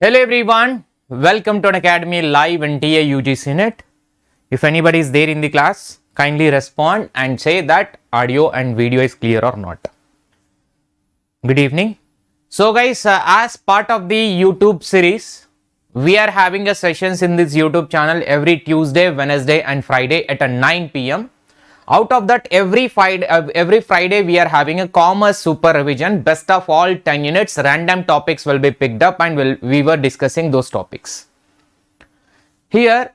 Hello everyone, welcome to Unacademy live NTA-UGC NET. If anybody is there in the class, kindly respond and say that audio and video is clear or not. Good evening. So guys, as part of the YouTube series, we are having a sessions in this YouTube channel every Tuesday, Wednesday and Friday at 9 p.m. Out of that, every Friday we are having a commerce super revision, best of all 10 units, random topics will be picked up and we were discussing those topics. Here,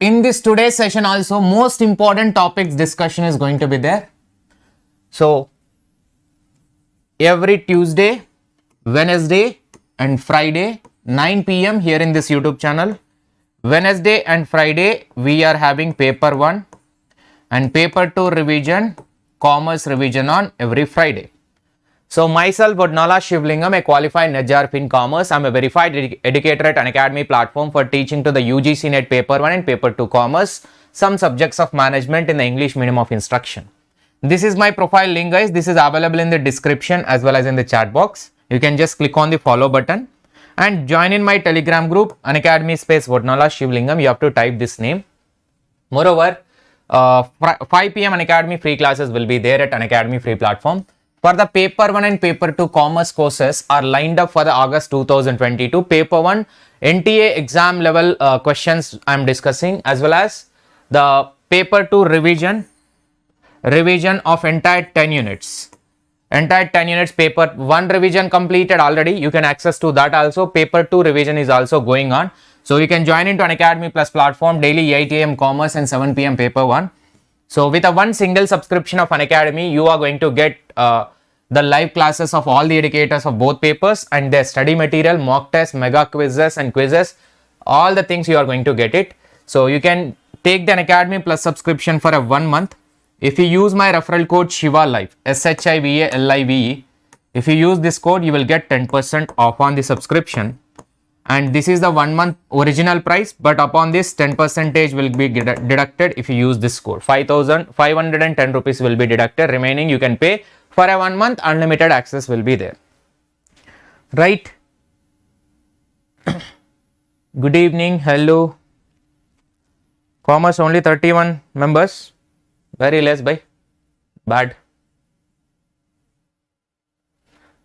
in this today's session also, most important topics discussion is going to be there. So, every Tuesday, Wednesday and Friday, 9 p.m. here in this YouTube channel. Wednesday and Friday we are having paper 1 and paper 2 revision, commerce revision on every Friday. So myself Vodnala Shivalingam, a qualified NET-JRF in commerce. I am a verified educator at Unacademy platform for teaching to the UGC NET paper 1 and paper 2 commerce, some subjects of management in the English medium of instruction. This is my profile link guys. This is available in the description as well as in the chat box. You can just click on the follow button and join in my Telegram group, Unacademy space Vodnala Shivalingam. You have to type this name. Moreover, 5 p.m. Unacademy free classes will be there at Unacademy free platform. For the paper 1 and paper 2 commerce courses are lined up for the August 2022. Paper 1 NTA exam level questions I am discussing, as well as the paper 2 revision of entire 10 units. Entire 10 units, paper 1 revision completed already. You can access to that also. Paper 2 revision is also going on. So you can join into Unacademy Plus platform daily 8 a.m. commerce and 7 p.m. paper 1. So with a one single subscription of Unacademy, you are going to get the live classes of all the educators of both papers and their study material, mock tests, mega quizzes and quizzes. All the things you are going to get it. So you can take the Unacademy Plus subscription for a 1 month. If you use my referral code SHIVALIVE, SHIVALIVE, if you use this code, you will get 10% off on the subscription. And this is the 1 month original price, but upon this 10% will be deducted if you use this code. 5,510 rupees will be deducted. Remaining you can pay for a 1 month. Unlimited access will be there. Right? Good evening. Hello. Commerce only 31 members. Very less by bad.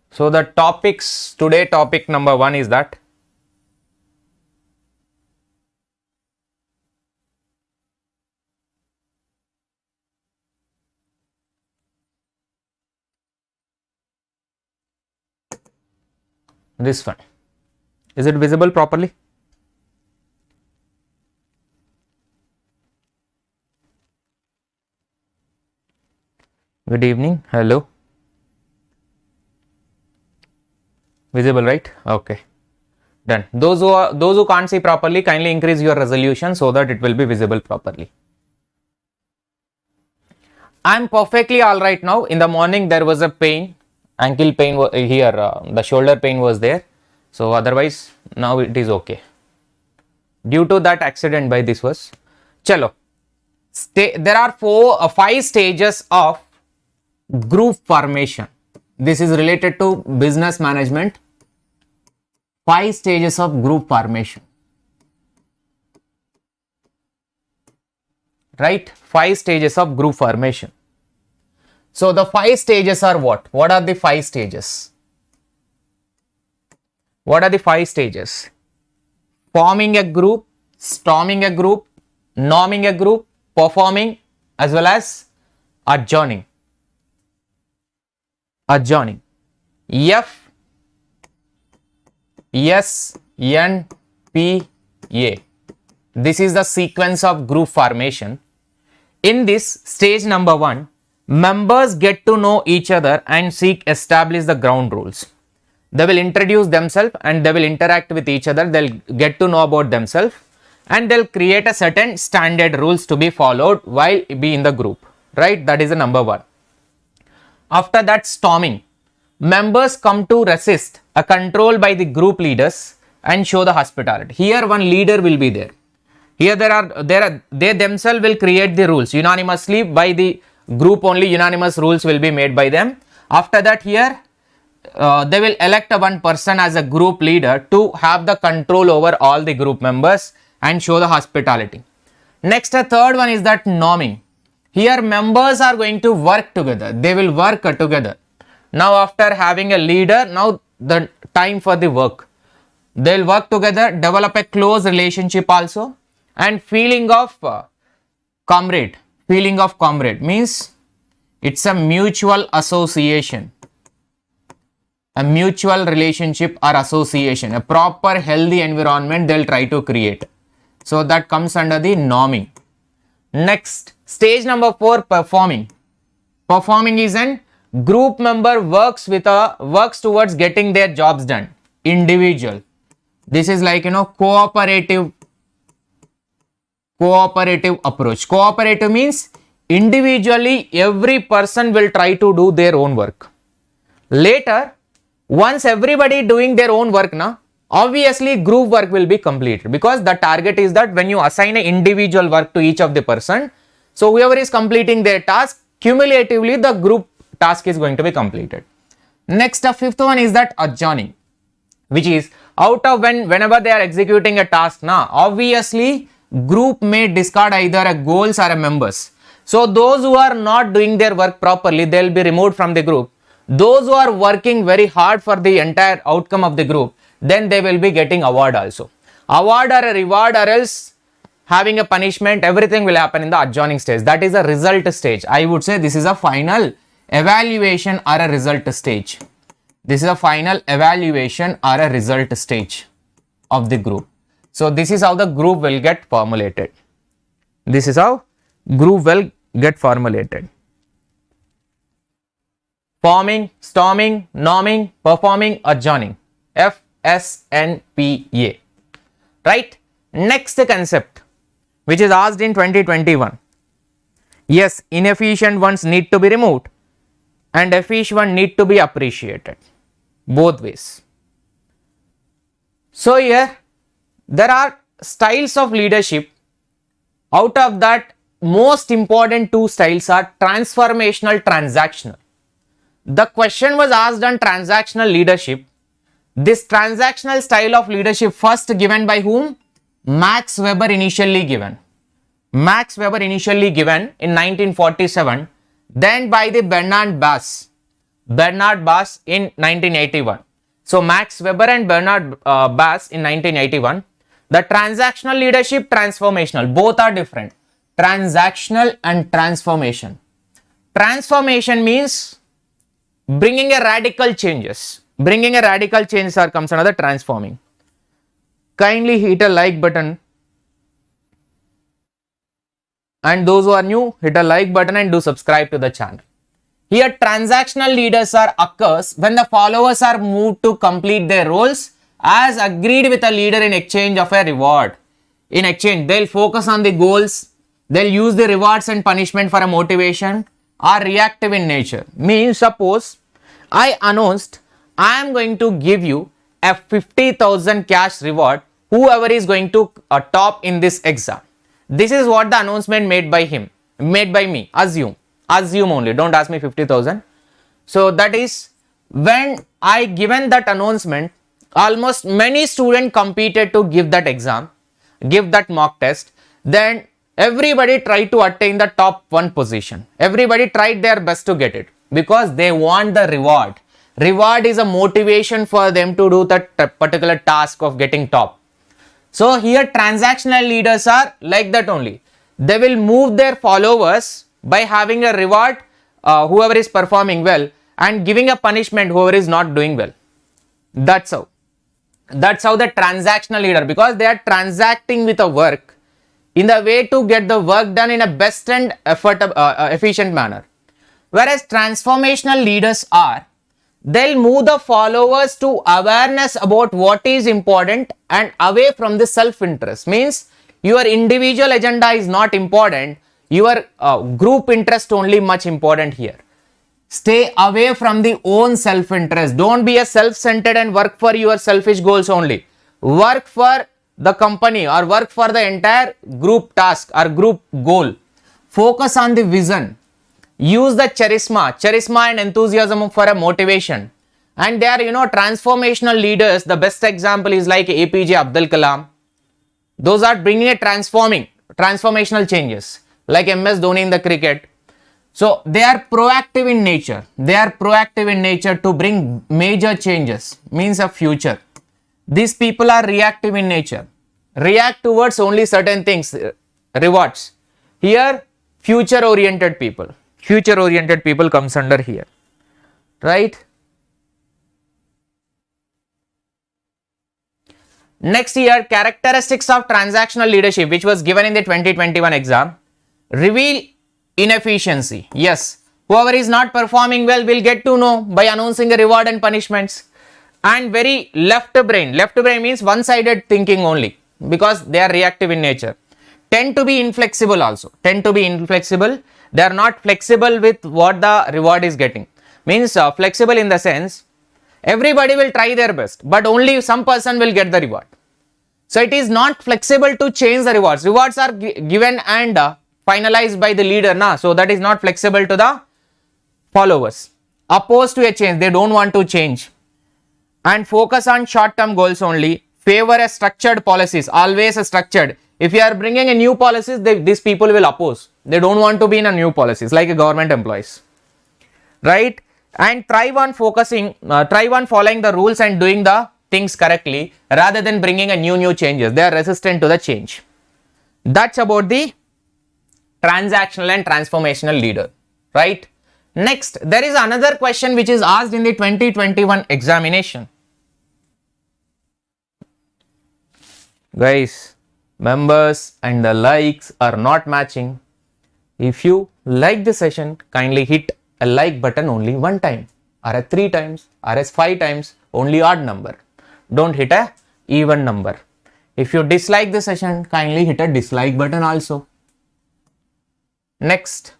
So the topics today, topic number 1 is that this one. Is it visible properly? Good evening. Hello. Visible, right? Okay. Done. Those who can't see properly, kindly increase your resolution so that it will be visible properly. I'm perfectly all right now. In the morning there was a pain, ankle pain here, the shoulder pain was there. So otherwise now it is okay. Due to that accident by this was. Chalo. There are 5 stages of group formation. This is related to business management. 5 stages of group formation. Right? 5 stages of group formation. So the 5 stages are what? What are the 5 stages? What are the 5 stages? Forming a group, storming a group, norming a group, performing, as well as adjourning. Adjourning. F, S, N, P, A. This is the sequence of group formation. In this stage number 1, members get to know each other and establish the ground rules. They will introduce themselves and they will interact with each other. They'll get to know about themselves and they'll create a certain standard rules to be followed while be in the group. Right? That is the number 1. After that, storming. Members come to resist a control by the group leaders and show the hospitality. Here one leader will be there. Here they themselves will create the rules unanimously by the group, only unanimous rules will be made by them. After that, here they will elect one person as a group leader to have the control over all the group members and show the hospitality. Next, the third one is that norming. Here members are going to work together. They will work together. Now after having a leader, now the time for the work. They will work together, develop a close relationship also, and feeling of comrade. Feeling of comrade means it's a mutual association. A mutual relationship or association. A proper healthy environment they will try to create. So that comes under the norming. Next, stage number 4, performing. Performing is an group member works towards getting their jobs done. Individual. This is like, cooperative approach. Cooperative means individually every person will try to do their own work. Later, once everybody doing their own work, obviously group work will be completed, because the target is that when you assign an individual work to each of the person, so whoever is completing their task, cumulatively the group task is going to be completed. Next, the fifth one is that adjourning, which is out of whenever they are executing a task, obviously group may discard either a goals or a members. So those who are not doing their work properly, they will be removed from the group. Those who are working very hard for the entire outcome of the group, then they will be getting award also. Award or a reward or else having a punishment, everything will happen in the adjourning stage. That is a result stage. I would say this is a final evaluation or a result stage. This is a final evaluation or a result stage of the group. So this is how the group will get formulated. This is how group will get formulated. Forming, storming, norming, performing, adjourning. FSNPA. Right? Next concept, which is asked in 2021. Yes, inefficient ones need to be removed and efficient ones need to be appreciated. Both ways. So here, there are styles of leadership. Out of that, most important 2 styles are transformational, transactional. The question was asked on transactional leadership. This transactional style of leadership first given by whom? Max Weber initially given. Max Weber initially given in 1947, then by the Bernard Bass in 1981. So Max Weber and Bernard Bass in 1981. The transactional leadership, transformational, both are different. Transactional and transformation. Transformation means bringing a radical changes. Bringing a radical change comes under transforming. Kindly hit a like button. And those who are new, hit a like button and do subscribe to the channel. Here, transactional leaders occurs when the followers are moved to complete their roles as agreed with a leader in exchange of a reward. In exchange, they'll focus on the goals. They'll use the rewards and punishment for a motivation, are reactive in nature. Means, suppose I announced I am going to give you a 50,000 cash reward whoever is going to top in this exam. This is what the announcement made by me. Assume only, don't ask me 50,000. So that is when I given that announcement, almost many students competed to give that exam, give that mock test. Then everybody tried to attain the top 1 position. Everybody tried their best to get it because they want the reward. Reward is a motivation for them to do that particular task of getting top. So here transactional leaders are like that only. They will move their followers by having a reward whoever is performing well and giving a punishment whoever is not doing well. That's how the transactional leader, because they are transacting with a work in the way to get the work done in a best and efficient manner. Whereas transformational leaders they'll move the followers to awareness about what is important and away from the self-interest. Means your individual agenda is not important, your group interest only much important here. Stay away from the own self-interest. Don't be a self-centered and work for your selfish goals only. Work for the company or work for the entire group task or group goal. Focus on the vision. Use the charisma and enthusiasm for a motivation. And they are, transformational leaders. The best example is like APJ Abdul Kalam. Those are bringing a transformational changes, like MS Dhoni in the cricket. So they are proactive in nature. They are proactive in nature to bring major changes, means a future. These people are reactive in nature. React towards only certain things, rewards. Here, future oriented people. Future oriented people comes under here, right? Next year, characteristics of transactional leadership, which was given in the 2021 exam, reveal inefficiency. Yes, whoever is not performing well will get to know by announcing a reward and punishments. And very left brain. Left brain means one-sided thinking only, because they are reactive in nature. Tend to be inflexible also. Tend to be inflexible. They are not flexible with what the reward is getting. Means flexible in the sense, everybody will try their best, but only some person will get the reward. So it is not flexible to change the rewards. Rewards are given and finalized by the leader, so that is not flexible to the followers. Opposed to a change, they don't want to change. And focus on short-term goals only. Favor a structured policies, always a structured. If you are bringing a new policies, these people will oppose. They don't want to be in a new policies, like a government employees, right? And thrive on following the rules and doing the things correctly rather than bringing a new changes. They are resistant to the change. That's about the transactional and transformational leader, right? Next, there is another question which is asked in the 2021 examination. Guys, members and the likes are not matching. If you like the session, kindly hit a like button only one time, or as 3 times, or as 5 times, only odd number. Don't hit a even number. If you dislike the session, kindly hit a dislike button also. Next,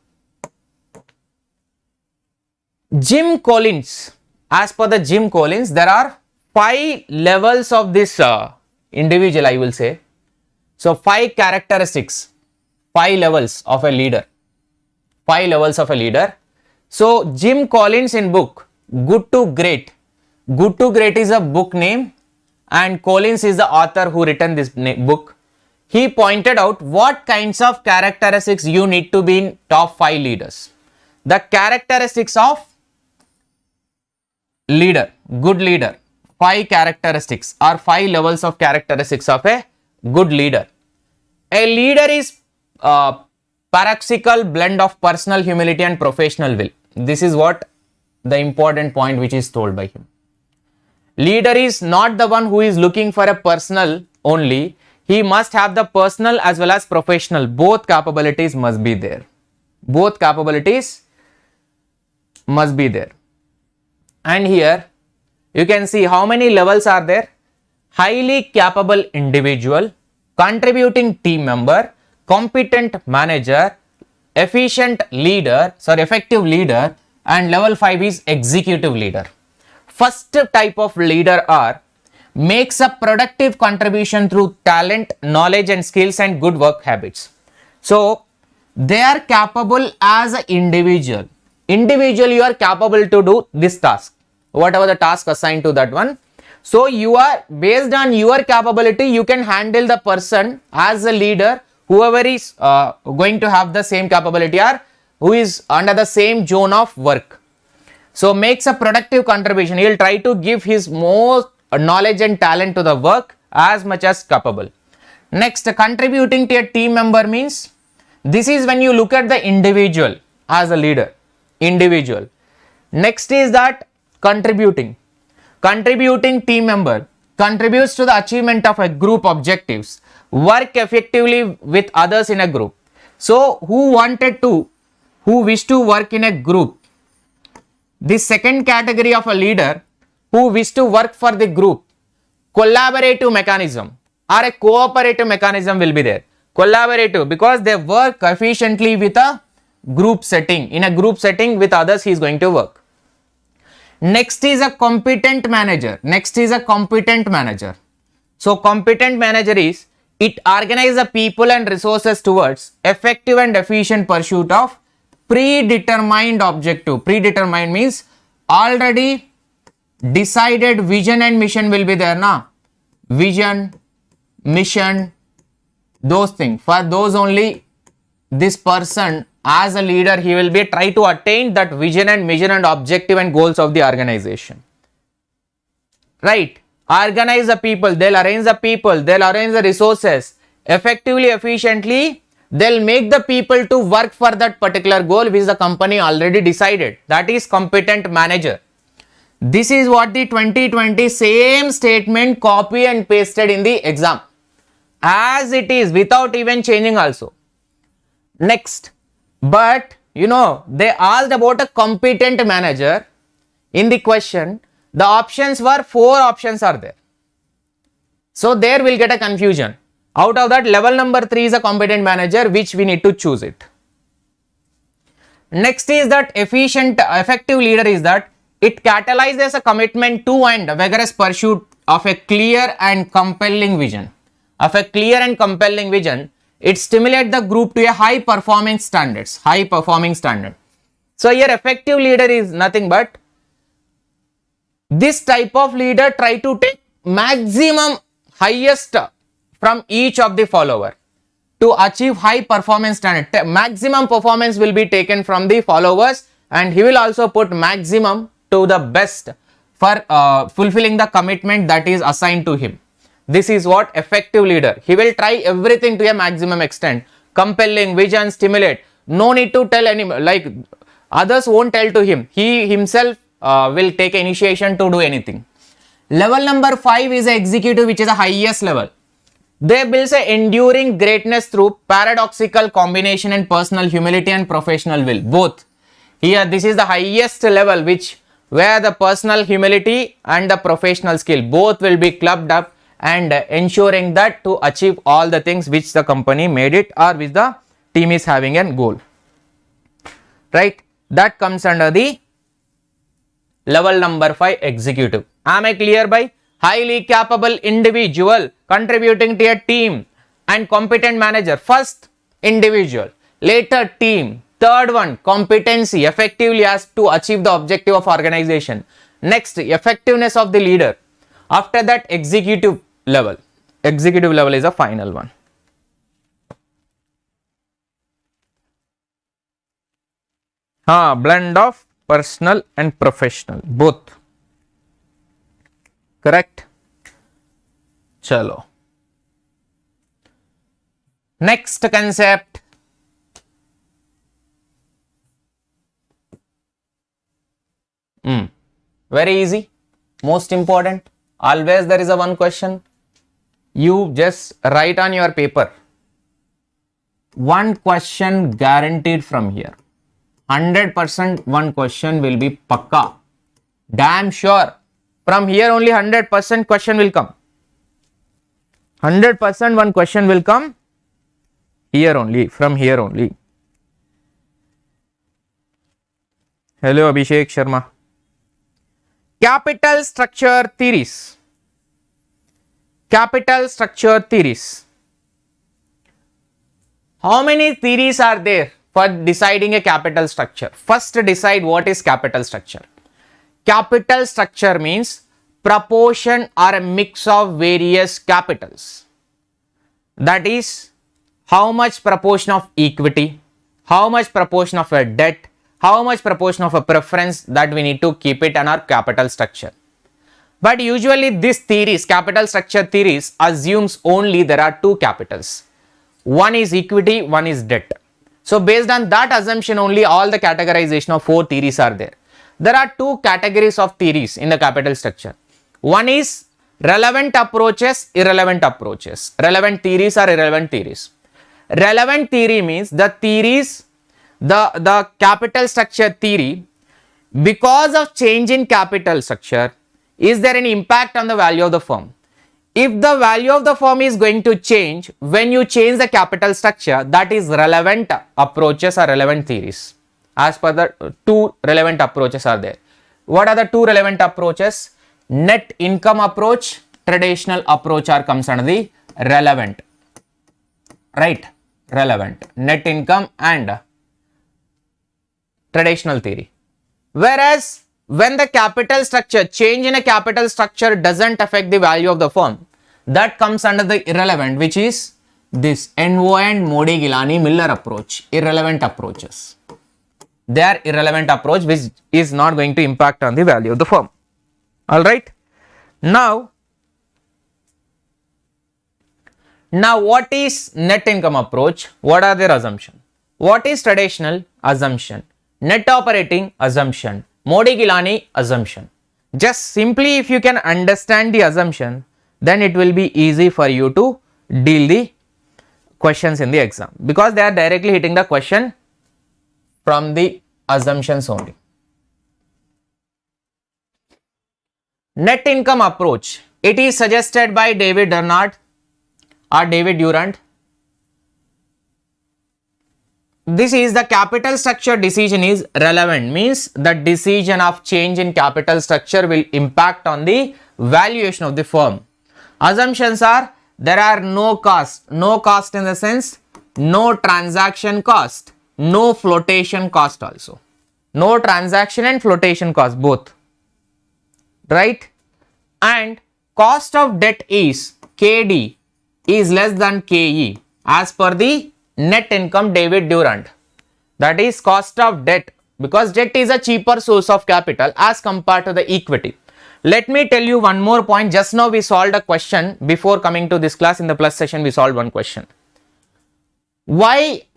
Jim Collins. As per the Jim Collins, there are 5 levels of this individual, I will say. So 5 characteristics, 5 levels of a leader. 5 levels of a leader. So Jim Collins in book Good to Great. Good to Great is a book name, and Collins is the author who written this book. He pointed out what kinds of characteristics you need to be in top 5 leaders. The characteristics of leader, good leader. 5 characteristics or 5 levels of characteristics of a good leader. A leader is a paroxysmal blend of personal humility and professional will. This is what the important point which is told by him. Leader is not the one who is looking for a personal only. He must have the personal as well as professional. Both capabilities must be there. Both capabilities must be there. And here you can see how many levels are there. Highly capable individual, contributing team member, competent manager, effective leader, and level 5 is executive leader. First type of leader are makes a productive contribution through talent, knowledge and skills and good work habits. So they are capable as an individual. You are capable to do this task, whatever the task assigned to that one. So you are, based on your capability, you can handle the person as a leader, whoever is going to have the same capability or who is under the same zone of work. So makes a productive contribution. He will try to give his most knowledge and talent to the work as much as capable. Next, contributing to a team member means, this is when you look at the individual as a leader. Individual. Next is that contributing team member contributes to the achievement of a group objectives, work effectively with others in a group. So who wish to work in a group? This second category of a leader who wish to work for the group, collaborative mechanism or a cooperative mechanism will be there. Collaborative, because they work efficiently with a group setting. In a group setting with others, he is going to work. Next is a competent manager. So competent manager is, it organizes the people and resources towards effective and efficient pursuit of predetermined objective. Predetermined means already decided vision and mission will be there, na? Vision, mission, those things. For those only, this person as a leader, he will be try to attain that vision and mission and objective and goals of the organization. Right? Organize the people, they'll arrange the people, they'll arrange the resources effectively, efficiently. They'll make the people to work for that particular goal which the company already decided. That is competent manager. This is what the 2020 same statement copy and pasted in the exam as it is without even changing also. Next, but you know, they asked about a competent manager in the question. The options were 4 options are there. So there will get a confusion. Out of that, level number 3 is a competent manager which we need to choose it. Next is that effective leader is that it catalyzes a commitment to and vigorous pursuit of a clear and compelling vision. Of a clear and compelling vision, it stimulates the group to a high performance standards. High performing standard. So here effective leader is nothing but this type of leader try to take maximum highest from each of the follower to achieve high performance standard. Maximum performance will be taken from the followers and he will also put maximum to the best for fulfilling the commitment that is assigned to him. This is what effective leader. He will try everything to a maximum extent. Compelling, vision, stimulate. No need to tell any, like others won't tell to him. He himself will take initiation to do anything. Level number 5 is a executive, which is the highest level. They build a enduring greatness through paradoxical combination and personal humility and professional will. Both. Here this is the highest level where the personal humility and the professional skill both will be clubbed up and ensuring that to achieve all the things which the company made it or which the team is having a goal. Right? That comes under the level number 5 executive. Am I clear by? Highly capable individual contributing to a team and competent manager. First individual, later team, third one competency, effectively as to achieve the objective of organization. Next, effectiveness of the leader. After that, executive level. Executive level is a final one. Blend of personal and professional both. Correct? Chalo. Next concept. Very easy. Most important. Always there is a one question. You just write on your paper. One question guaranteed from here. 100% one question will be pakka. Damn sure. From here only 100% question will come. 100% one question will come here only, from here only. Hello Abhishek Sharma. Capital structure theories. Capital structure theories. How many theories are there for deciding a capital structure? First decide what is capital structure. Capital structure means proportion or a mix of various capitals. That is how much proportion of equity, how much proportion of a debt, how much proportion of a preference that we need to keep it in our capital structure. But usually these theories, capital structure theories, assumes only there are two capitals. One is equity, one is debt. So based on that assumption only all the categorization of 4 theories are there. There are 2 categories of theories in the capital structure. One is relevant approaches, irrelevant approaches. Relevant theories or irrelevant theories. Relevant theory means the theories, the capital structure theory, because of change in capital structure, is there any impact on the value of the firm? If the value of the firm is going to change when you change the capital structure, that is relevant approaches or relevant theories. As per the 2 relevant approaches are there. What are the 2 relevant approaches? Net income approach, traditional approach are comes under the relevant. Right? Relevant. Net income and traditional theory. Whereas when the capital structure, change in a capital structure doesn't affect the value of the firm, that comes under the irrelevant, which is this Envo and Modi-Gilani-Miller approach, irrelevant approaches. They are irrelevant approach which is not going to impact on the value of the firm. Alright. Now what is net income approach? What are their assumptions? What is traditional? Assumption. Net operating? Assumption. Modi-Gilani? Assumption. Just simply if you can understand the assumption, then it will be easy for you to deal the questions in the exam, because they are directly hitting the question from the assumptions only. Net income approach. It is suggested by David Durant or David Durant. This is the capital structure decision is relevant, means the decision of change in capital structure will impact on the valuation of the firm. Assumptions are there are no cost in the sense no transaction cost, no flotation cost also. No transaction and flotation cost both, right? And cost of debt is KD is less than KE as per the net income David Durant. That is cost of debt, because debt is a cheaper source of capital as compared to the equity. Let me tell you one more point. Just now we solved a question before coming to this class. In the plus session we solved one question. Why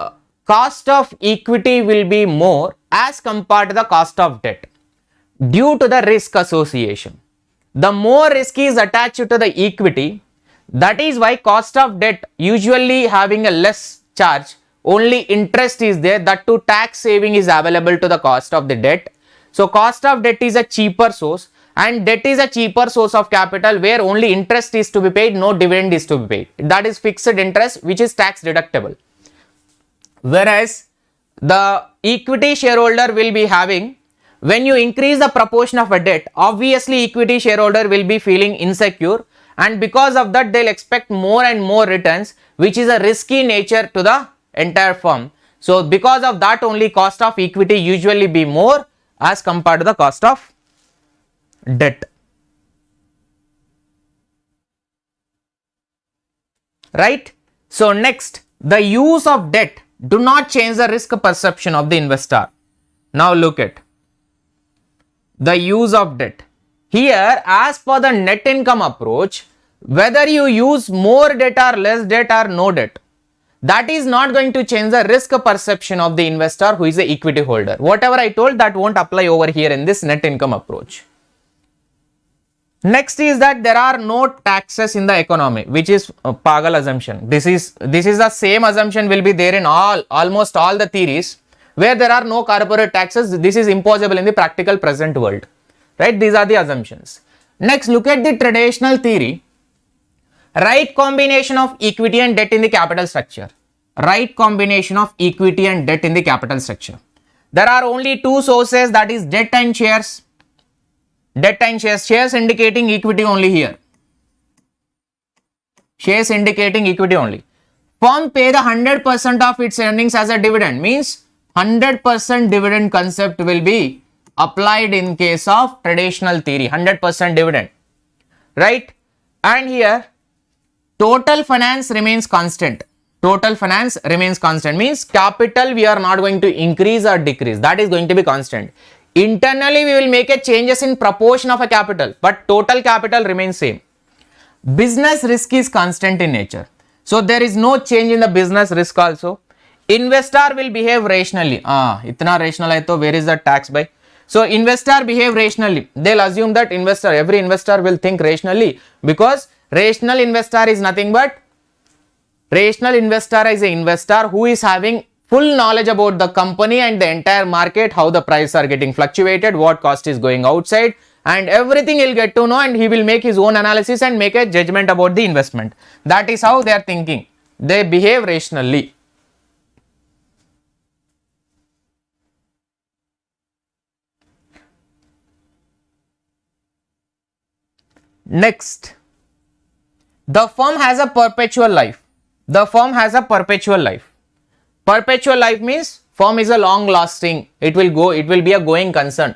cost of equity will be more as compared to the cost of debt? Due to the risk association. The more risk is attached to the equity, that is why cost of debt usually having a less charge, only interest is there, that too tax saving is available to the cost of the debt. So cost of debt is a cheaper source, and debt is a cheaper source of capital where only interest is to be paid, no dividend is to be paid. That is fixed interest which is tax deductible. Whereas the equity shareholder will be having, when you increase the proportion of a debt, obviously equity shareholder will be feeling insecure, and because of that they'll expect more and more returns, which is a risky nature to the entire firm. So because of that only cost of equity usually be more as compared to the cost of debt. Right? So next, the use of debt do not change the risk perception of the investor. Now look at the use of debt. Here, as per the net income approach, whether you use more debt or less debt or no debt, that is not going to change the risk perception of the investor who is the equity holder. Whatever I told, that won't apply over here in this net income approach. Next is that there are no taxes in the economy, which is a pagal assumption. This is the same assumption will be there in almost all the theories where there are no corporate taxes. This is impossible in the practical present world, right? These are the assumptions. Next, look at the traditional theory. Right combination of equity and debt in the capital structure. Right combination of equity and debt in the capital structure. There are only two sources, that is debt and shares. Debt and shares. Shares indicating equity only here. Shares indicating equity only. Firm pay the 100% of its earnings as a dividend, means 100% dividend concept will be applied in case of traditional theory, 100% dividend, right? And here total finance remains constant. Total finance remains constant, means capital we are not going to increase or decrease, that is going to be constant. Internally we will make a changes in proportion of a capital, but total capital remains same. Business risk is constant in nature, so there is no change in the business risk also. Investor will behave rationally. Itna rational hai to where is the tax by? So investor behave rationally. They'll assume that every investor will think rationally, because rational investor is nothing but rational investor is an investor who is having full knowledge about the company and the entire market, how the prices are getting fluctuated, what cost is going outside, and everything he'll get to know, and he will make his own analysis and make a judgment about the investment. That is how they are thinking. They behave rationally. Next, the firm has a perpetual life. The firm has a perpetual life. Perpetual life means firm is a long lasting, it will be a going concern.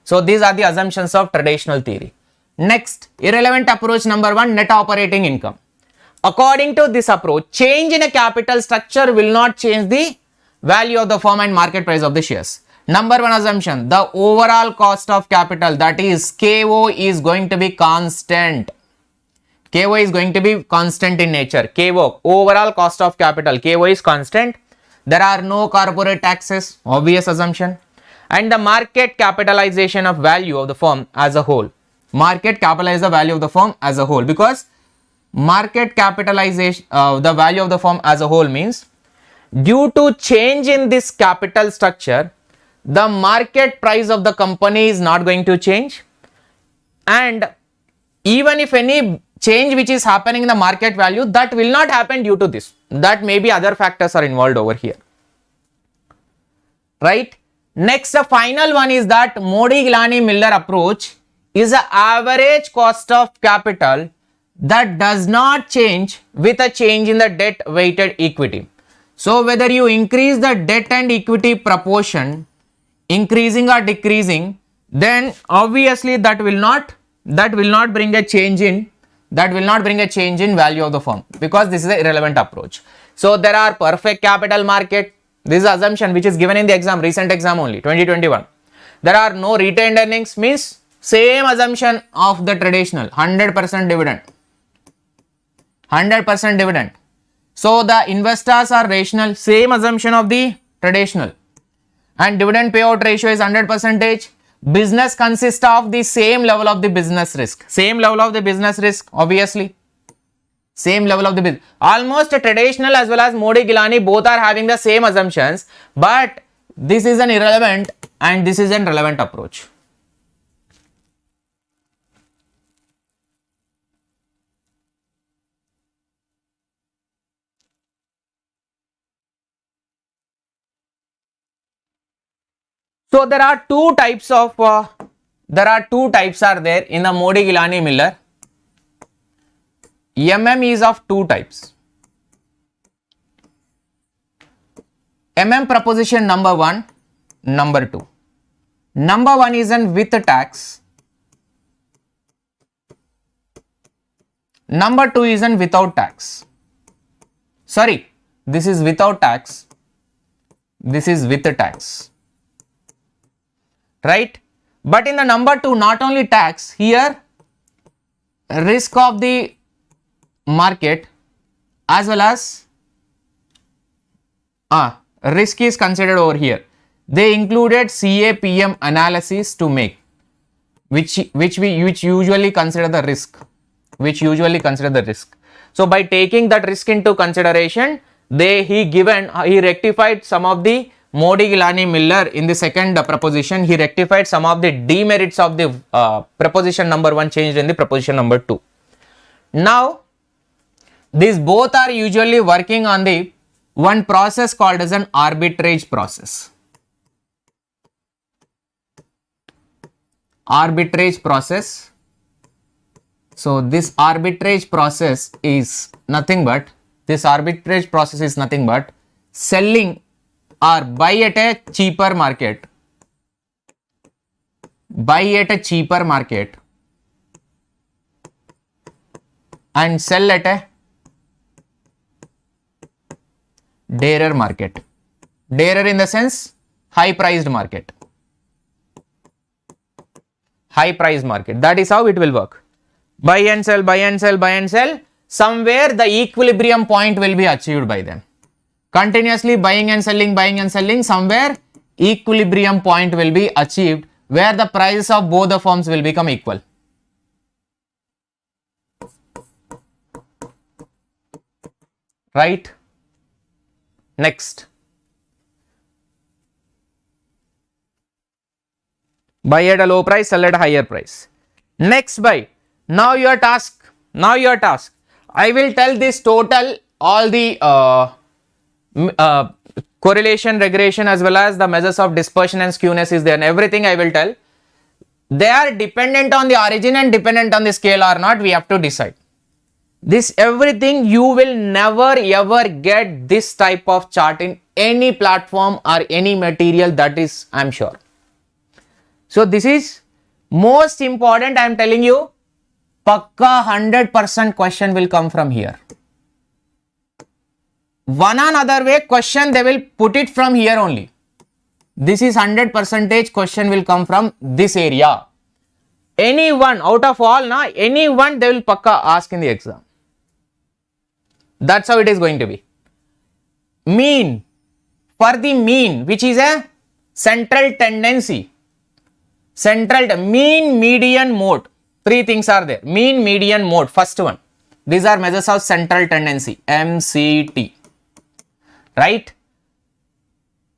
So these are the assumptions of traditional theory. Next, irrelevant approach number 1, net operating income. According to this approach, change in a capital structure will not change the value of the firm and market price of the shares. Number 1 assumption, the overall cost of capital, that is KO, is going to be constant. KO is going to be constant in nature. KO, overall cost of capital, KO is constant. There are no corporate taxes, obvious assumption. And the market capitalization of value of the firm as a whole. Market capitalize the value of the firm as a whole, because market capitalization, the value of the firm as a whole means due to change in this capital structure, the market price of the company is not going to change, and even if any change which is happening in the market value, that will not happen due to this. That maybe other factors are involved over here, right? Next, the final one is that Modi-Gilani-Miller approach is an average cost of capital that does not change with a change in the debt weighted equity. So whether you increase the debt and equity proportion, increasing or decreasing, then obviously that will not bring a change in value of the firm, because this is an irrelevant approach. So there are perfect capital market. This is assumption which is given in the exam, recent exam only, 2021. There are no retained earnings, means same assumption of the traditional 100% dividend. 100% dividend. So the investors are rational, same assumption of the traditional. And dividend payout ratio is 100%. Business consists of the same level of the business risk. Same level of the business risk, obviously. Same level of the business. Almost traditional as well as Modi-Gilani both are having the same assumptions, but this is an irrelevant and this is an relevant approach. So there are two types are there in the Modi-Gilani-Miller. is of two types. Proposition number 1, number 2. Number 1 is an with tax. Number 2 is an without tax. Sorry, this is without tax. This is with tax. Right? But in the number 2, not only tax, here risk of the market as well as risk is considered over here. They included CAPM analysis to make, which usually consider the risk. So by taking that risk into consideration, he rectified some of the Modi-Gilani-Miller in the second proposition. He rectified some of the demerits of the proposition number 1 changed in the proposition number 2. Now, these both are usually working on the one process called as an arbitrage process. Arbitrage process. So this arbitrage process is nothing but selling or buy at a cheaper market, and sell at a dearer market. Dearer in the sense high priced market. That is how it will work. Buy and sell. Somewhere the equilibrium point will be achieved by them. Continuously buying and selling, somewhere equilibrium point will be achieved where the prices of both the firms will become equal. Right? Next. Buy at a low price, sell at a higher price. Next, buy. Now your task. I will tell this total, all the correlation, regression as well as the measures of dispersion and skewness is there, and everything I will tell. They are dependent on the origin and dependent on the scale or not, we have to decide. This everything, you will never ever get this type of chart in any platform or any material, that is I am sure. So this is most important. I am telling you, pakka 100% question will come from here. One another way question they will put it from here only. This is 100% question will come from this area. Anyone out of all, anyone they will pakka ask in the exam. That's how it is going to be. Mean. For the mean, which is a central tendency. Mean, median, mode. Three things are there. Mean, median, mode. First one. These are measures of central tendency. MCT. Right?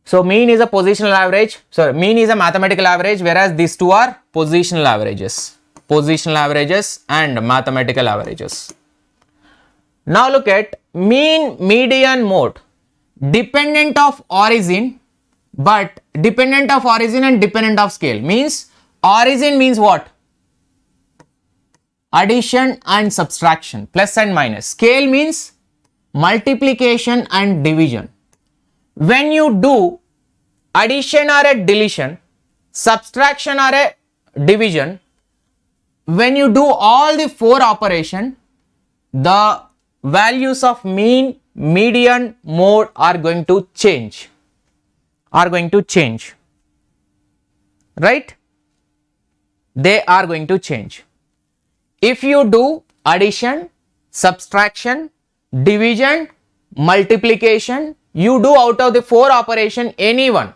So mean is a positional average. Sorry, mean is a mathematical average, whereas these two are positional averages. Positional averages and mathematical averages. Now look at mean, median, mode. Dependent of origin, but dependent of origin and dependent of scale. Means origin means what? Addition and subtraction, plus and minus. Scale means multiplication and division. When you do addition or a deletion, subtraction or a division, when you do all the four operations, the values of mean, median, mode are going to change. Right? They are going to change. If you do addition, subtraction, division, multiplication, you do out of the four operation any one,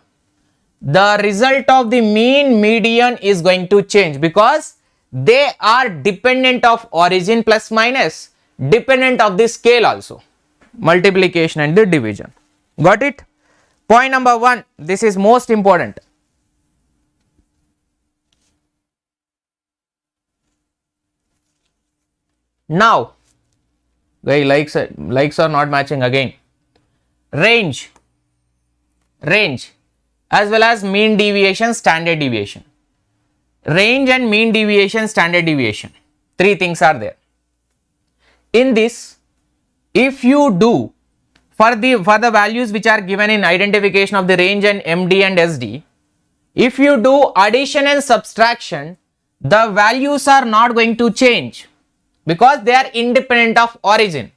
the result of the mean, median is going to change because they are dependent of origin plus minus, dependent of the scale also. Multiplication and the division. Got it? Point number 1. This is most important. Now, likes are not matching again. Range as well as mean deviation, standard deviation. Range and mean deviation, standard deviation. Three things are there. In this, if you do for the values which are given in identification of the range and MD and SD, if you do addition and subtraction, the values are not going to change because they are independent of origin.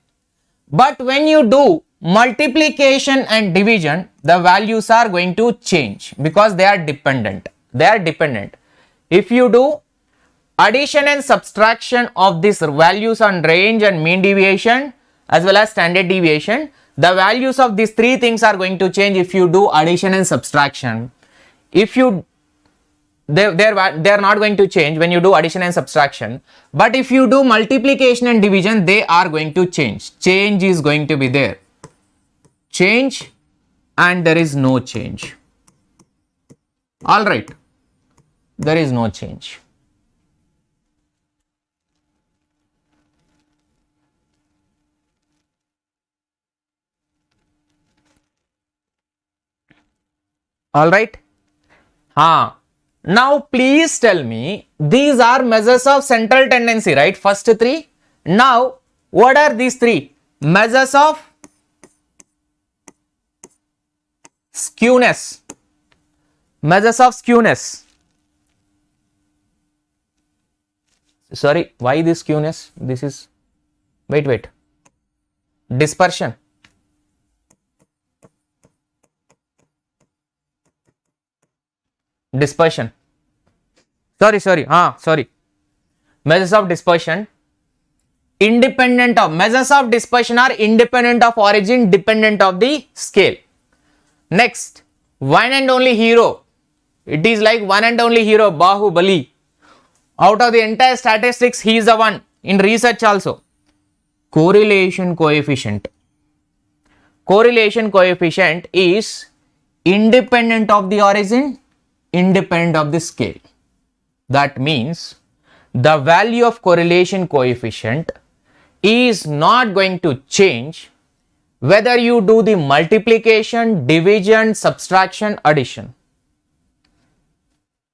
But when you do multiplication and division, the values are going to change because they are dependent. If you do addition and subtraction of these values on range and mean deviation as well as standard deviation, the values of these three things are going to change if you do addition and subtraction. If you they are not going to change when you do addition and subtraction, but if you do multiplication and division, they are going to change. Change is going to be there. Change and there is no change. All right, there is no change. All right. Now please tell me, these are measures of central tendency, right? First three. Now what are these three? Measures of skewness. Measures of skewness. Sorry, why this skewness? This is, wait. Dispersion. Dispersion. Sorry. Measures of dispersion. Independent of, measures of dispersion are independent of origin, dependent of the scale. Next, one and only hero. It is like one and only hero, Bahubali. Out of the entire statistics, he is the one. In research also. Correlation coefficient. Correlation coefficient is independent of the origin, independent of the scale. That means the value of correlation coefficient is not going to change whether you do the multiplication, division, subtraction, addition.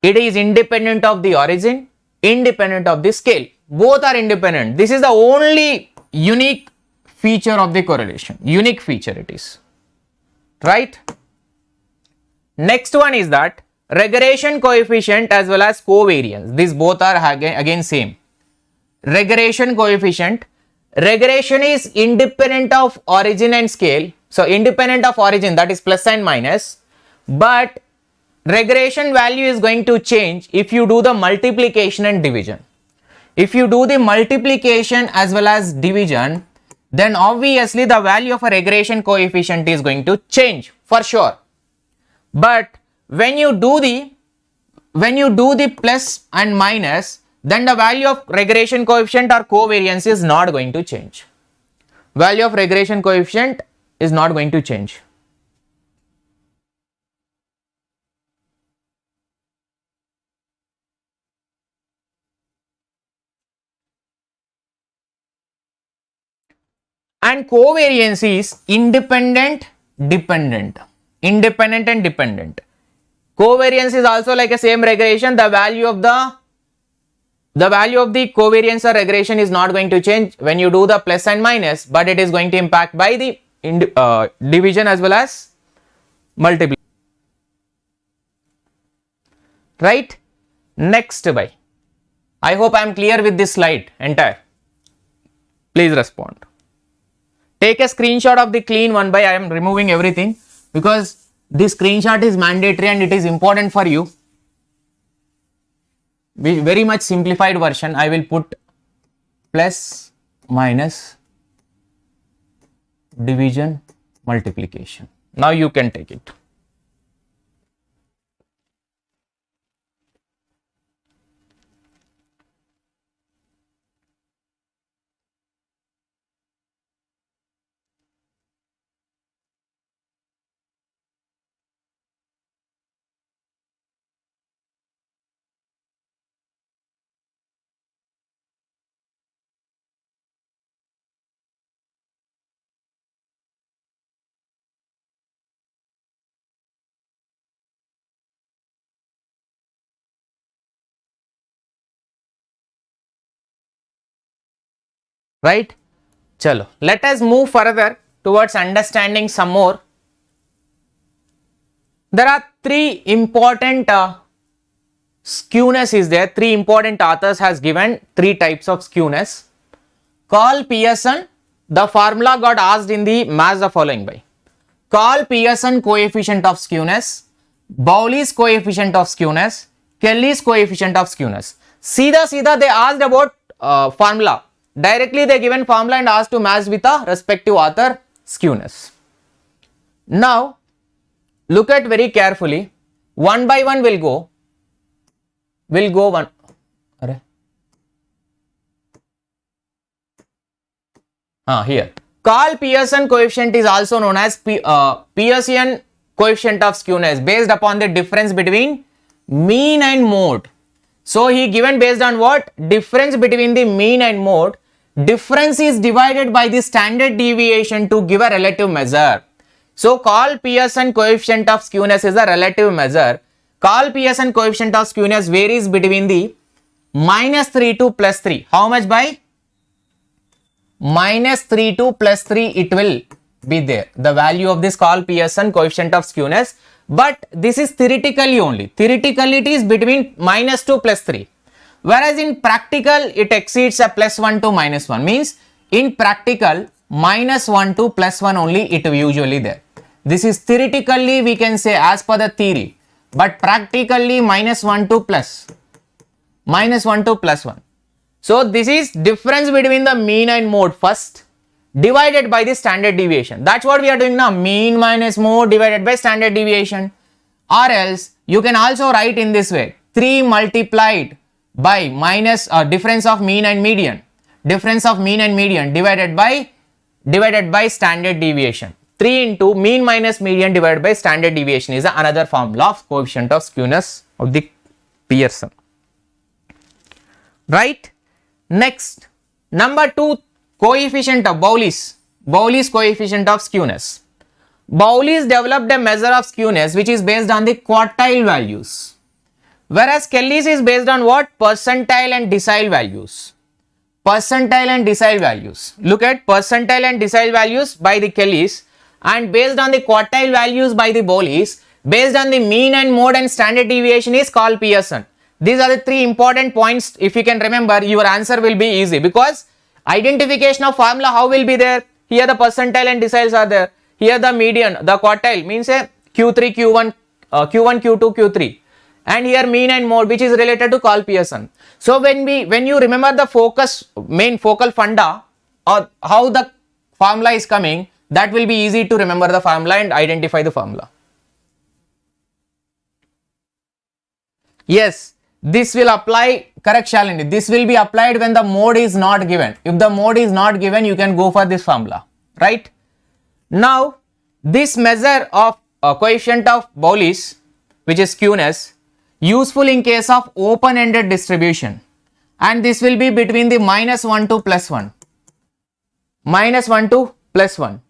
It is independent of the origin, independent of the scale. Both are independent. This is the only unique feature of the correlation. Unique feature it is. Right? Next one is that regression coefficient as well as covariance. These both are again same. Regression coefficient. Regression is independent of origin and scale. So independent of origin, that is plus and minus, but regression value is going to change if you do the multiplication and division. If you do the multiplication as well as division, then obviously the value of a regression coefficient is going to change for sure. But when you do the plus and minus, then the value of regression coefficient or covariance is not going to change. Value of regression coefficient is not going to change. And covariance is independent, dependent. Independent and dependent. Covariance is also like a same regression. The value of the covariance or regression is not going to change when you do the plus and minus, but it is going to impact by the division as well as multiplication. Right? Next by. I hope I am clear with this slide entire. Please respond. Take a screenshot of the clean one by. I am removing everything because this screenshot is mandatory and it is important for you. Very much simplified version. I will put plus, minus, division, multiplication. Now you can take it. Right? Chalo. Let us move further towards understanding some more. There are three important skewness is there. Three important authors has given three types of skewness. Carl Pearson, the formula got asked in the maths the following by. Carl Pearson coefficient of skewness, Bowley's coefficient of skewness, Kelly's coefficient of skewness. Seedha they asked about formula. Directly they given formula and asked to match with a respective author skewness. Now look at very carefully. One by one we'll go one. Here. Carl Pearson coefficient is also known as Pearson coefficient of skewness based upon the difference between mean and mode. So he given based on what? Difference between the mean and mode. Difference is divided by the standard deviation to give a relative measure. So Carl Pearson coefficient of skewness is a relative measure. Carl Pearson coefficient of skewness varies between the -3 to +3. How much by? -3 to +3 it will be there. The value of this Carl Pearson coefficient of skewness. But this is theoretically only. Theoretically it is between -2 to +3. Whereas in practical it exceeds a +1 to -1. Means in practical -1 to +1 only it usually there. This is theoretically we can say as per the theory. But practically -1 to +1. So this is difference between the mean and mode first divided by the standard deviation. That's what we are doing now. Mean minus mode divided by standard deviation. Or else you can also write in this way. 3 multiplied by minus difference of mean and median. Difference of mean and median divided by standard deviation. 3 into mean minus median divided by standard deviation is another formula of coefficient of skewness of the Pearson. Right? Next, number 2, coefficient of Bowley's coefficient of skewness. Bowley's developed a measure of skewness which is based on the quartile values, whereas Kelly's is based on what? Percentile and decile values. Percentile and decile values. Look at percentile and decile values by the Kelly's and based on the quartile values by the Bowley's. based on the mean and mode and standard deviation is called Pearson. These are the three important points. If you can remember, your answer will be easy, because identification of formula how will be there? Here the percentile and deciles are there. Here the median, the quartile means a Q3, Q1, Q1, Q2, Q3, and here mean and mode, which is related to call Pearson. So when you remember the main focal funda, or how the formula is coming, that will be easy to remember the formula and identify the formula. Yes, this will apply, correct Shalini, this will be applied when the mode is not given. If the mode is not given, you can go for this formula, right? Now, this measure of coefficient of Bowley's, which is skewness, useful in case of open-ended distribution, and this will be between the -1 to +1. -1 to +1.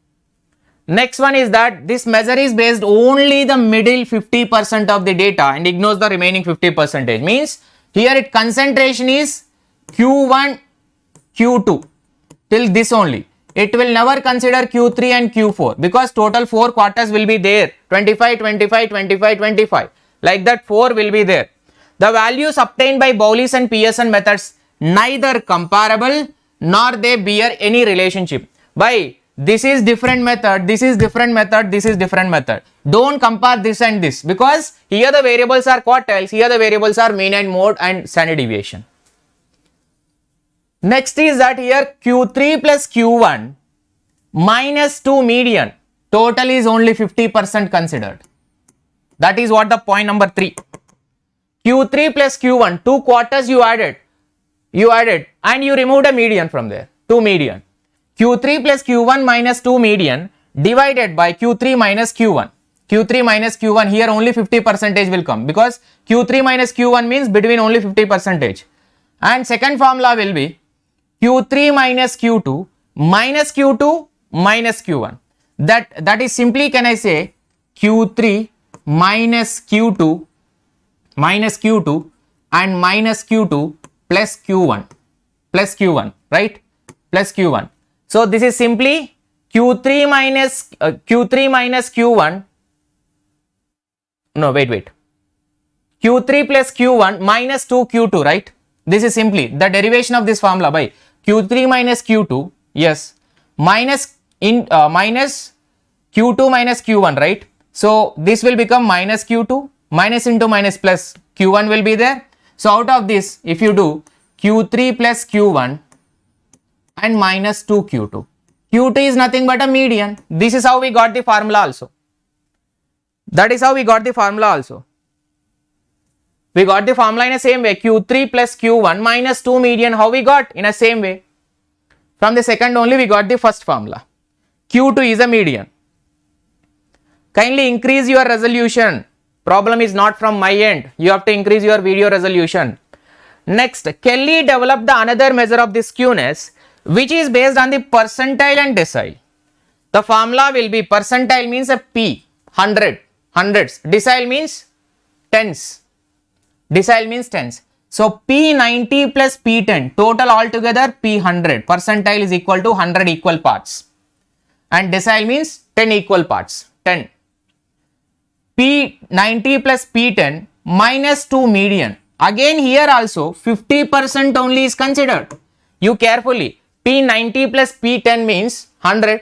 Next one is that this measure is based only the middle 50% of the data and ignores the remaining 50%. Means here it concentration is Q1, Q2 till this only. It will never consider Q3 and Q4, because total 4 quarters will be there, 25, 25, 25, 25. Like that 4 will be there. The values obtained by Bowley's and Pearson methods neither comparable nor they bear any relationship. By this is different method, this is different method, this is different method. Don't compare this and this, because here the variables are quartiles, here the variables are mean and mode and standard deviation. Next is that here Q3 plus Q1 minus 2 median, total is only 50% considered. That is what the point number 3. Q3 plus Q1, 2 quarters you added and you removed a median from there, 2 median. Q3 plus Q1 minus 2 median divided by Q3 minus Q1. Q3 minus Q1, here only 50% will come, because Q3 minus Q1 means between only 50%. And second formula will be Q3 minus Q2 minus Q2 minus Q1. That is simply, can I say, Q3 minus Q2 and minus Q2 plus Q1, right? Plus Q1. So this is simply Q3 minus Q1. No, wait. Q3 plus Q1 minus 2 Q2, right? This is simply the derivation of this formula by Q3 minus Q2, yes, minus Q2 minus Q1, right? So this will become minus Q2, minus into minus plus Q1 will be there. So out of this, if you do Q3 plus Q1 and minus 2 Q2, Q2 is nothing but a median. This is how we got the formula also. That is how we got the formula also. We got the formula in the same way, Q3 plus Q1 minus 2 median, how we got? In the same way. From the second only we got the first formula. Q2 is a median. Kindly increase your resolution. Problem is not from my end. You have to increase your video resolution. Next, Kelly developed the another measure of the skewness, which is based on the percentile and decile. The formula will be percentile means a P, 100, hundreds. Decile means tens. Decile means tens. So P90 plus P10, total altogether P100. Percentile is equal to 100 equal parts. And decile means 10 equal parts, 10. P90 plus P10 minus 2 median. Again here also 50% only is considered. You carefully, P90 plus P10 means 100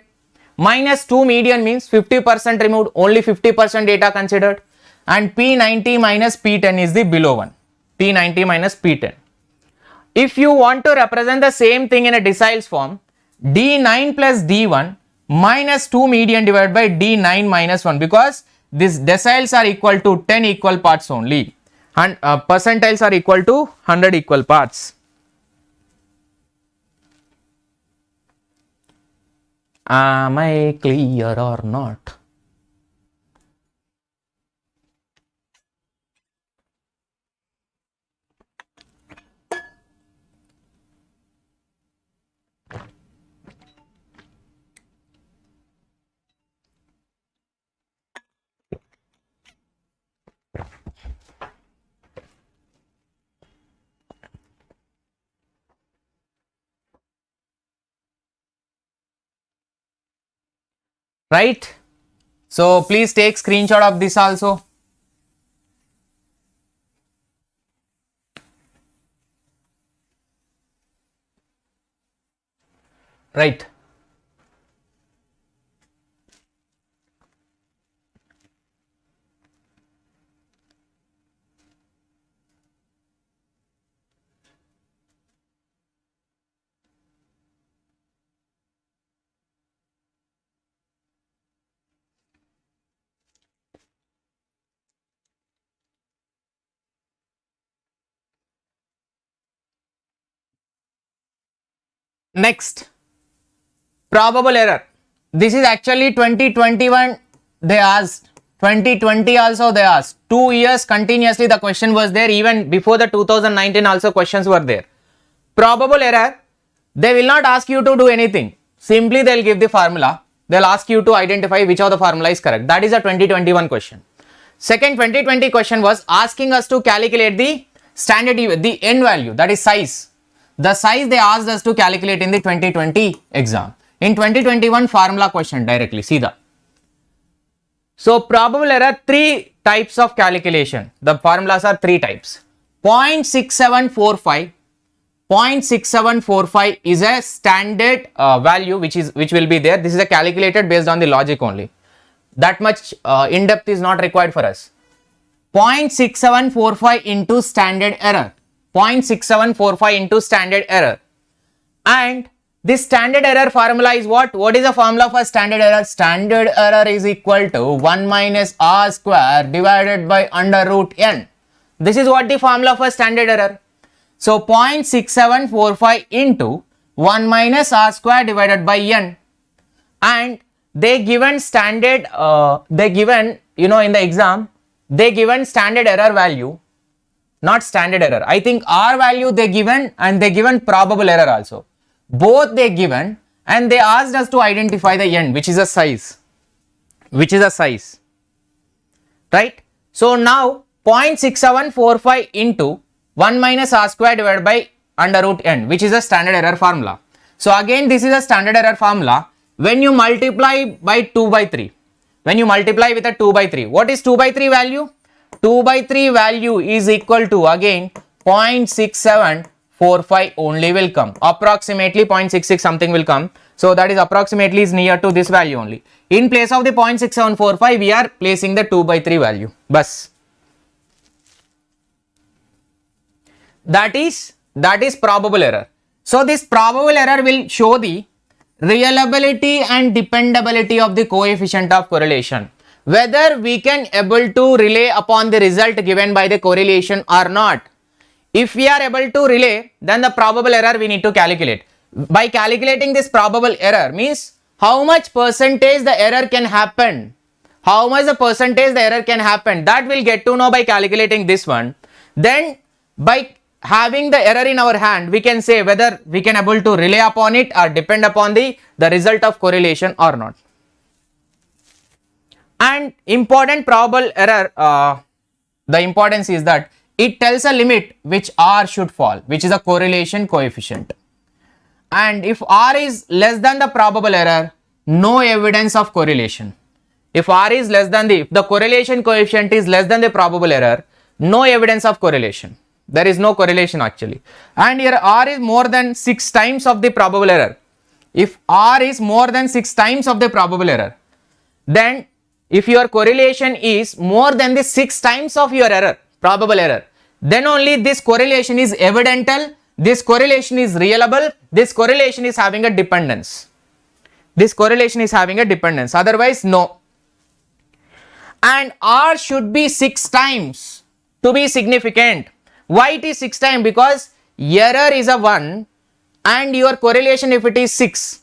minus 2 median means 50% removed, only 50% data considered, and P90 minus P10 is the below one, P90 minus P10. If you want to represent the same thing in a deciles form, D9 plus D1 minus 2 median divided by D9 minus 1, because these deciles are equal to 10 equal parts only, and percentiles are equal to 100 equal parts. Am I clear or not? Right? So please take screenshot of this also. Right. Next, probable error. This is actually 2021 they asked, 2020 also they asked. 2 years continuously the question was there, even before the 2019 also questions were there. Probable error, they will not ask you to do anything. Simply they will give the formula. They will ask you to identify which of the formula is correct. That is a 2021 question. Second 2020 question was asking us to calculate the standard, the n value, that is size. The size they asked us to calculate in the 2020 exam. In 2021 formula question directly, see that. So probable error, 3 types of calculation. The formulas are 3 types. 0.6745. 0.6745 is a standard value which will be there. This is a calculated based on the logic only. That much in depth is not required for us. 0.6745 into standard error. 0.6745 into standard error. And this standard error formula is what? What is the formula for standard error? Standard error is equal to 1 minus r square divided by under root n. This is what the formula for standard error. So 0.6745 into 1 minus r square divided by n. And they given standard, they given, in the exam, they given standard error value, not standard error. I think R value they given and they given probable error also. Both they given and they asked us to identify the n, which is a size, right? So now 0.6745 into 1 minus r square divided by under root n, which is a standard error formula. So again this is a standard error formula. When you multiply by 2 by 3, when you multiply with a 2 by 3, what is 2 by 3 value? 2 by 3 value is equal to again 0.6745 only will come. Approximately 0.66 something will come. So that is approximately is near to this value only. In place of the 0.6745 we are placing the 2 by 3 value. Bus. That is probable error. So this probable error will show the reliability and dependability of the coefficient of correlation, whether we can able to rely upon the result given by the correlation or not. If we are able to relay, then the probable error we need to calculate. By calculating this probable error means how much percentage the error can happen, that we'll get to know by calculating this one. Then by having the error in our hand, we can say whether we can able to rely upon it or depend upon the result of correlation or not. And important probable error, the importance is that it tells a limit which R should fall, which is a correlation coefficient. And if R is less than the probable error, no evidence of correlation. If R is less than if the correlation coefficient is less than the probable error, no evidence of correlation. There is no correlation actually. And here R is more than 6 times of the probable error. If R is more than 6 times of the probable error, then if your correlation is more than the 6 times of your error, probable error, then only this correlation is evidential, this correlation is reliable, this correlation is having a dependence. Otherwise no. And R should be 6 times to be significant. Why it is 6 times? Because error is a 1 and your correlation if it is 6,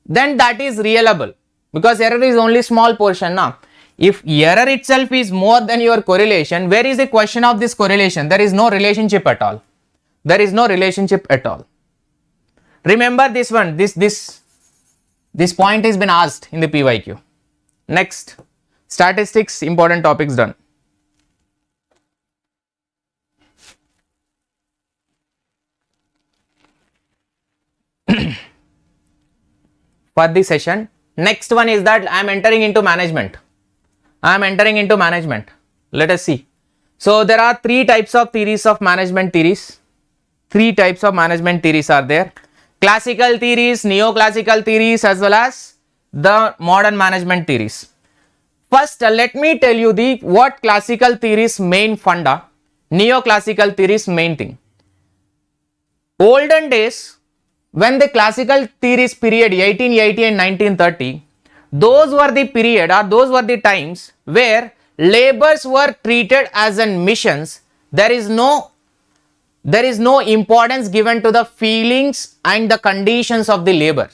then that is reliable, because error is only small portion now. If error itself is more than your correlation, where is the question of this correlation? There is no relationship at all. Remember this one, this point has been asked in the PYQ. Next, statistics, important topics done. For this session, Next one is that I am entering into management. I am entering into management. Let us see. So there are three types of theories of management theories. Three types of management theories are there. Classical theories, neoclassical theories, as well as the modern management theories. First, let me tell you what classical theories main funda, neoclassical theories main thing. Olden days, when the classical theories period 1880 and 1930, those were the period or those were the times where labors were treated as an missions. There is no importance given to the feelings and the conditions of the labor.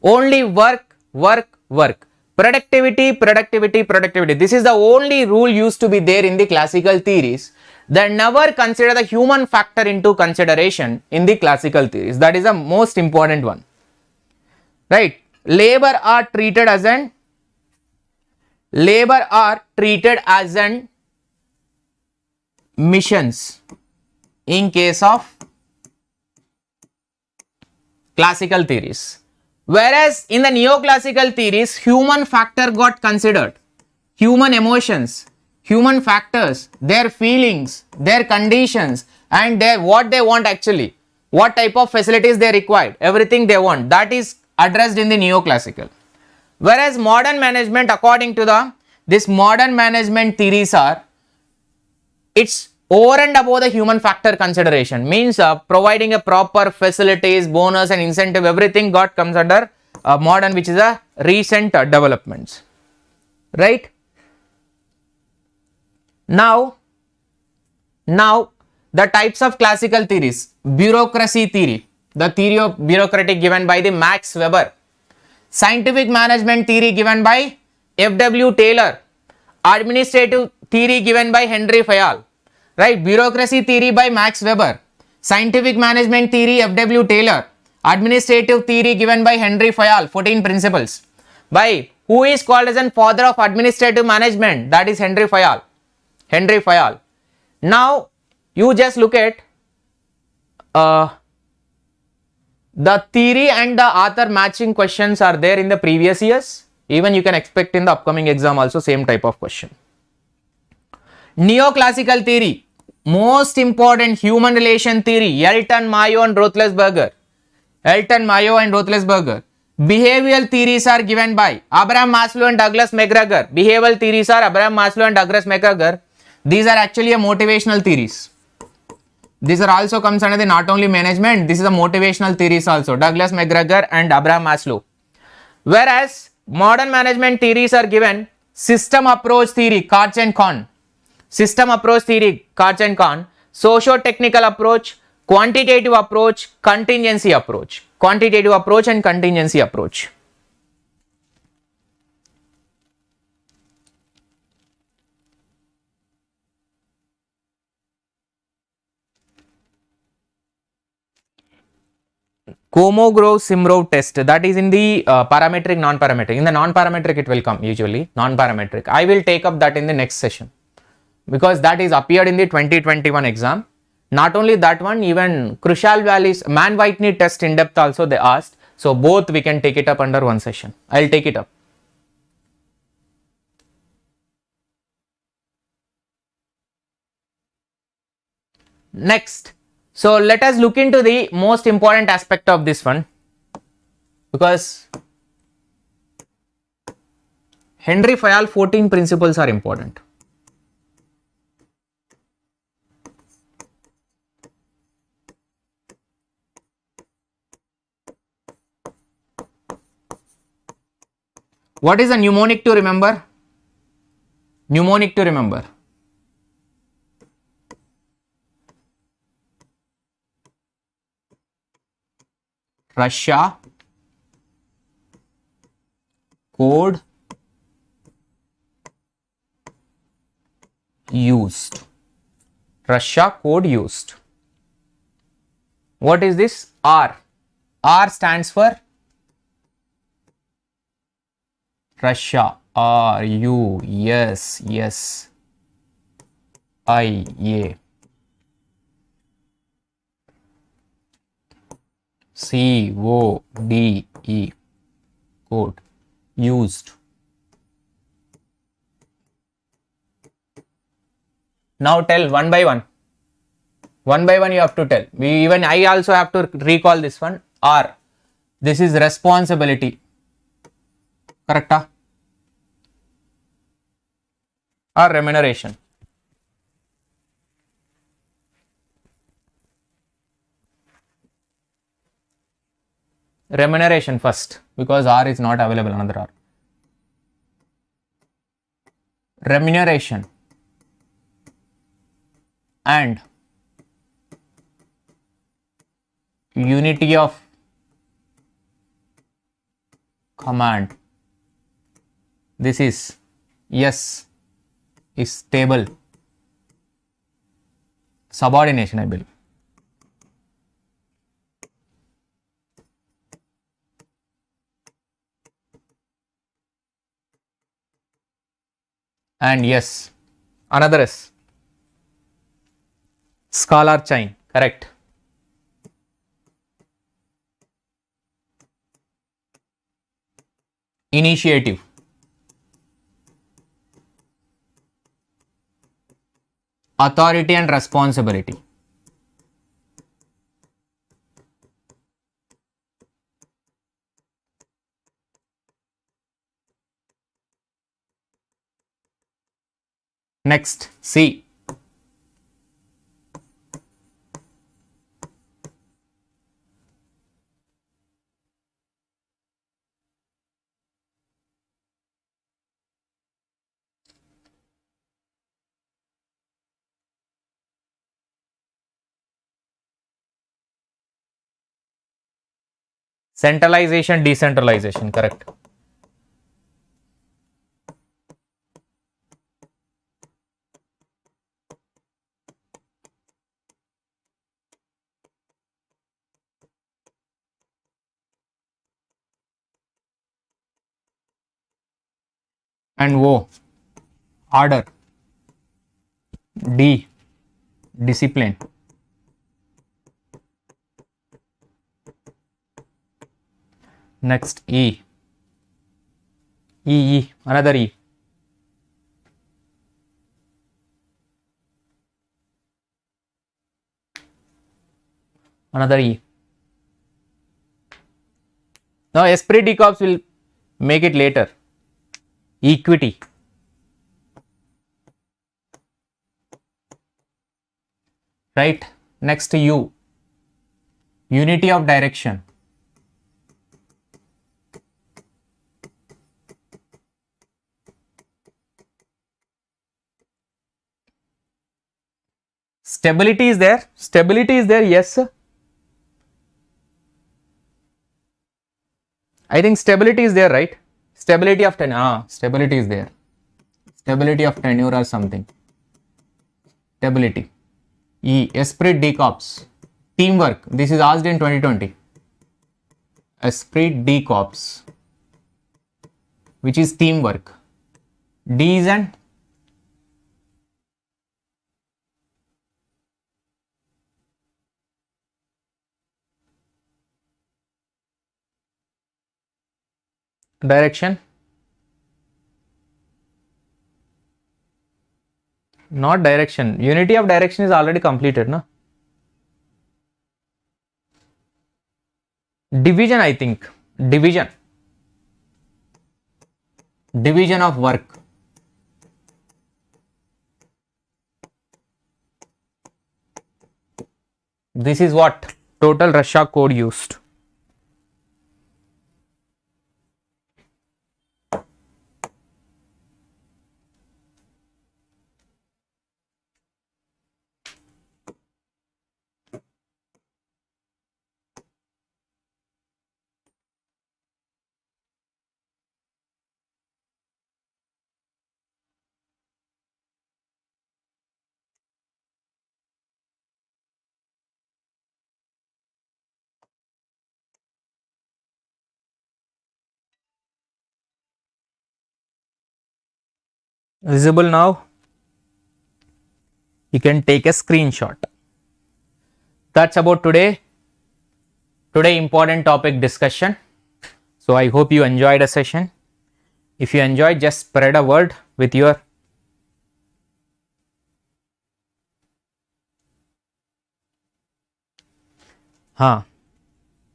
Only work, work, work. Productivity, productivity, productivity. This is the only rule used to be there in the classical theories. They never consider the human factor into consideration in the classical theories. That is the most important one. Right? Labor are treated as an missions in case of classical theories. Whereas in the neoclassical theories, human factor got considered. Human emotions, human factors, their feelings, their conditions, and what they want actually, what type of facilities they require, everything they want, that is addressed in the neoclassical. Whereas modern management, according to this modern management theories are, it's over and above the human factor consideration, means providing a proper facilities, bonus and incentive, everything comes under modern, which is a recent developments, right? Now the types of classical theories: bureaucracy theory, the theory of bureaucratic given by the Max Weber; scientific management theory given by F.W. Taylor; administrative theory given by Henry Fayol. Right, bureaucracy theory by Max Weber, scientific management theory F.W. Taylor, administrative theory given by Henry Fayol, 14 principles. By who is called as a father of administrative management? That is Henry Fayol. Henry Fayol. Now you just look at the theory and the author matching questions are there in the previous years. Even you can expect in the upcoming exam also same type of question. Neoclassical theory, most important human relation theory, Elton, Mayo and Roethlisberger. Elton, Mayo and Roethlisberger. Behavioral theories are given by Abraham Maslow and Douglas McGregor. Behavioral theories are Abraham Maslow and Douglas McGregor. These are actually a motivational theories. These are also comes under the not only management, this is a motivational theories also, Douglas McGregor and Abraham Maslow. Whereas modern management theories are given system approach theory, Cards and Con. System approach theory, Cards and Con, socio-technical approach, quantitative approach, contingency approach. Quantitative approach and contingency approach. Kolmogorov-Simrov test, that is in the parametric, non-parametric. In the non-parametric it will come usually, non-parametric. I will take up that in the next session, because that is appeared in the 2021 exam. Not only that one, even Crucial-Wallis, Mann-Whitney test in depth also they asked. So both we can take it up under one session. I'll take it up. Next, so let us look into the most important aspect of this one, because Henry Fayol 14 principles are important. What is a mnemonic to remember? Mnemonic to remember. Russia code used. Russia code used. What is this? R. R stands for Russia. R U S S I A. CODE code. used. Now tell one by one. One by one you have to tell. I also have to recall this one. R. This is responsibility. Correct? Or remuneration. Remuneration first, because R is not available, another R. Remuneration and unity of command. This is yes is stable. Subordination, I believe. And yes, another S. Scalar chain, correct. Initiative. Authority and responsibility. Next, C. Centralization, decentralization, correct. And O, order. D, discipline. Next, E. Another E. Another E. Now, esprit de corps will make it later. Equity. Right? Next, U. Unity of direction. Stability is there. Stability is there, yes. I think stability is there, right? Stability of tenure. Stability is there. Stability of tenure or something. Stability. E. Esprit de corps. Teamwork. This is asked in 2020. Esprit de corps, which is teamwork. D is an direction. Not direction. Unity of direction is already completed, no? Division, I think. Division. Division of work. This is what total Russia code used. Visible now? You can take a screenshot. That's about today important topic discussion. So I hope you enjoyed the session. If you enjoyed, just spread a word with your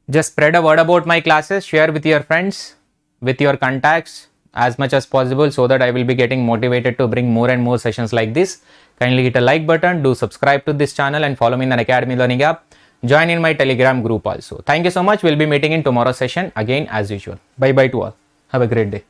just spread a word about my classes, share with your friends, with your contacts as much as possible, so that I will be getting motivated to bring more and more sessions like this. Kindly hit a like button, do subscribe to this channel and follow me in the Unacademy Learning app. Join in my Telegram group also. Thank you so much. We'll be meeting in tomorrow's session again as usual. Bye bye to all. Have a great day.